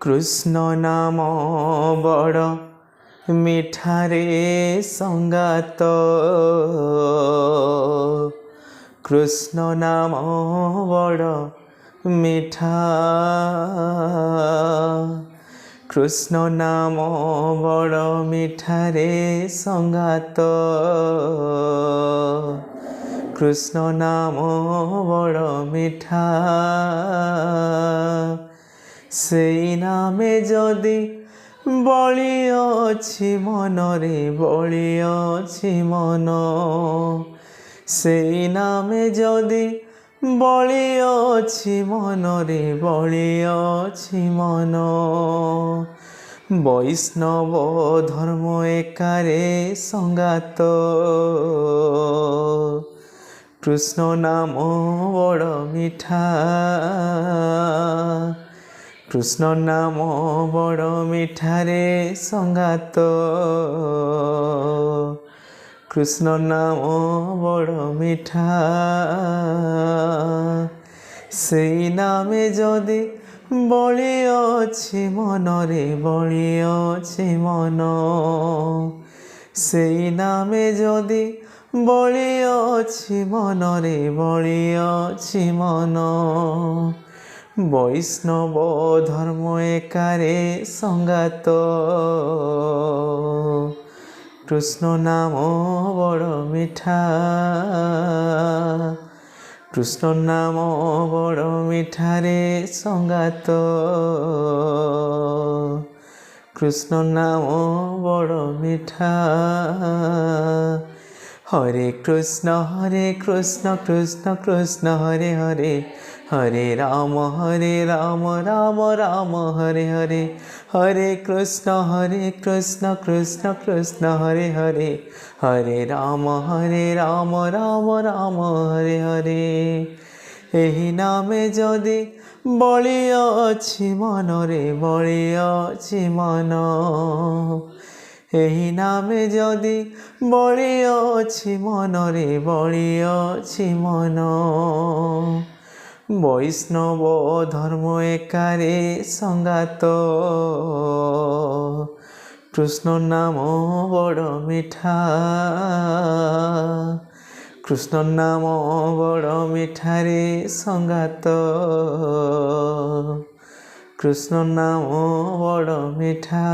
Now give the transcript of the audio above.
কৃষ্ণ নাম বড় মিঠারে সঙ্গাত, কৃষ্ণ নাম বড় মিঠা, কৃষ্ণ নাম বড় মিঠারে সঙ্গাত, কৃষ্ণ নাম বড় মিঠা। সেই নামে যদি বলি ଅଛି মনরে, বলি ଅଛି মন, সেই নামে যদি বলি ଅଛି মনরে, বলি ଅଛି মন। বৈষ্ণব ধর্ম একারে সঙ্গাত, কৃষ্ণ নাম বড় মিঠা, কৃষ্ণ নাম বড় মিঠারে সঙ্গাত, কৃষ্ণ নাম বড় মিঠা। সেই নামে যদি বলি ଅଛି মনরে, বলি ଅଛି মন, সেই নামে যদি বলি ଅଛି মনরে, বলি ଅଛି মন। বৈষ্ণব ধর্ম একারে সঙ্গাত, কৃষ্ণ নাম বড় মিঠা, কৃষ্ণ নাম বড় মিঠারে সঙ্গাত, কৃষ্ণ নাম বড় মিঠা। হরে কৃষ্ণ কৃষ্ণ কৃষ্ণ হরে হরে, হরে রাম রাম রাম হরে হরে, হরে কৃষ্ণ কৃষ্ণ কৃষ্ণ হরে হরে, হরে রাম রাম রাম হরে হরে। ଏହି নামে যদি বলি ଅଛି মনরে, বলি ଅଛି মন, ଏହି নামে যদি বলি ଅଛି মনরে, বলি ଅଛି মন। বৈষ্ণব ধর্ম একারে সঙ্গাত, কৃষ্ণ নাম বড় মিঠা, কৃষ্ণ নাম বড় মিঠারে সঙ্গাত, কৃষ্ণ নাম বড় মিঠা।